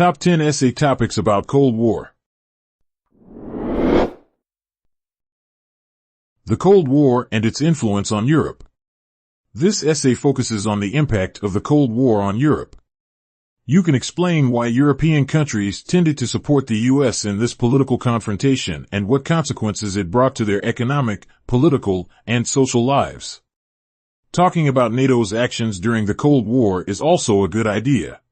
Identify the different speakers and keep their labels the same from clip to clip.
Speaker 1: Top 10 Essay Topics About Cold War. The Cold War and its Influence on Europe. This essay focuses on the impact of the Cold War on Europe. You can explain why European countries tended to support the U.S. in this political confrontation and what consequences it brought to their economic, political, and social lives. Talking about NATO's actions during the Cold War is also a good idea.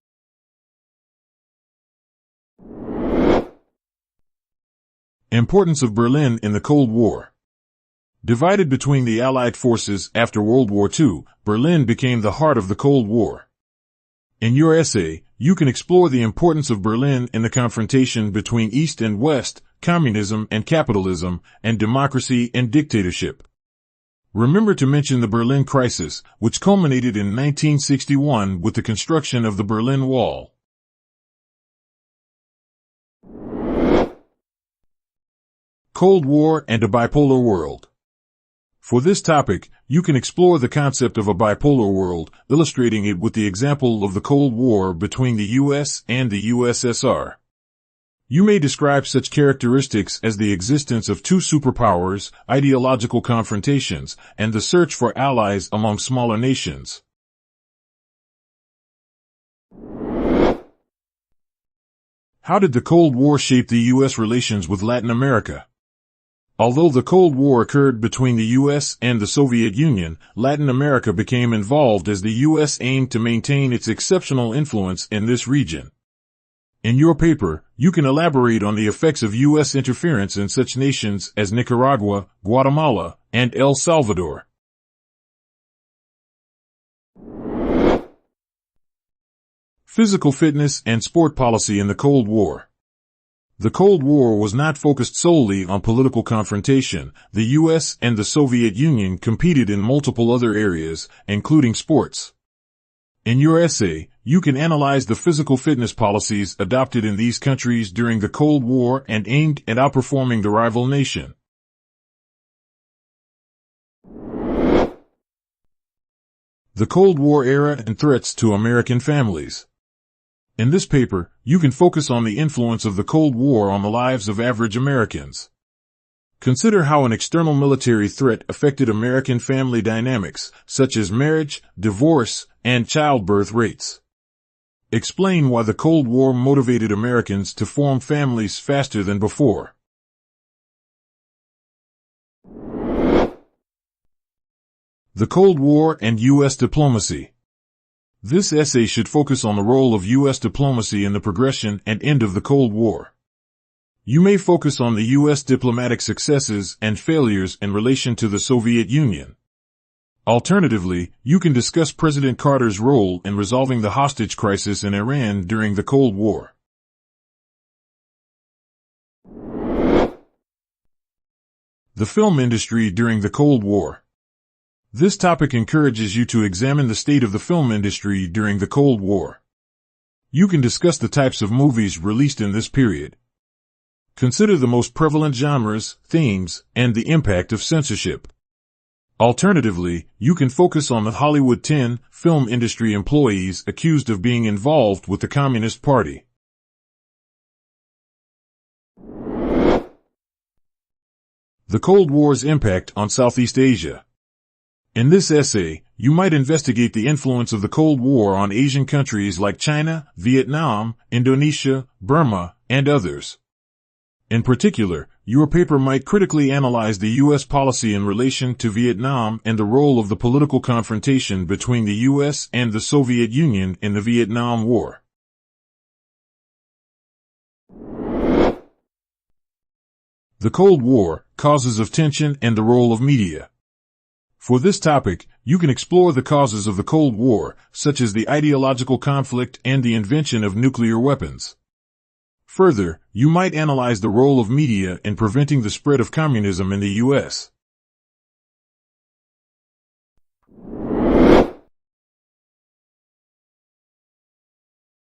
Speaker 1: Importance of Berlin in the Cold War. Divided between the Allied forces after World War II, Berlin became the heart of the Cold War. In your essay, you can explore the importance of Berlin in the confrontation between East and West, communism and capitalism, and democracy and dictatorship. Remember to mention the Berlin Crisis, which culminated in 1961 with the construction of the Berlin Wall. Cold War and a Bipolar World. For this topic, you can explore the concept of a bipolar world, illustrating it with the example of the Cold War between the U.S. and the USSR. You may describe such characteristics as the existence of two superpowers, ideological confrontations, and the search for allies among smaller nations. How did the Cold War shape the U.S. relations with Latin America? Although the Cold War occurred between the U.S. and the Soviet Union, Latin America became involved as the U.S. aimed to maintain its exceptional influence in this region. In your paper, you can elaborate on the effects of U.S. interference in such nations as Nicaragua, Guatemala, and El Salvador. Physical fitness and sport policy in the Cold War. The Cold War was not focused solely on political confrontation. The U.S. and the Soviet Union competed in multiple other areas, including sports. In your essay, you can analyze the physical fitness policies adopted in these countries during the Cold War and aimed at outperforming the rival nation. The Cold War era and threats to American families. In this paper, you can focus on the influence of the Cold War on the lives of average Americans. Consider how an external military threat affected American family dynamics, such as marriage, divorce, and childbirth rates. Explain why the Cold War motivated Americans to form families faster than before. The Cold War and U.S. diplomacy. This essay should focus on the role of U.S. diplomacy in the progression and end of the Cold War. You may focus on the U.S. diplomatic successes and failures in relation to the Soviet Union. Alternatively, you can discuss President Carter's role in resolving the hostage crisis in Iran during the Cold War. The film industry during the Cold War. This topic encourages you to examine the state of the film industry during the Cold War. You can discuss the types of movies released in this period. Consider the most prevalent genres, themes, and the impact of censorship. Alternatively, you can focus on the Hollywood 10 film industry employees accused of being involved with the Communist Party. The Cold War's impact on Southeast Asia. In this essay, you might investigate the influence of the Cold War on Asian countries like China, Vietnam, Indonesia, Burma, and others. In particular, your paper might critically analyze the U.S. policy in relation to Vietnam and the role of the political confrontation between the U.S. and the Soviet Union in the Vietnam War. The Cold War, causes of tension and the role of media. For this topic, you can explore the causes of the Cold War, such as the ideological conflict and the invention of nuclear weapons. Further, you might analyze the role of media in preventing the spread of communism in the U.S.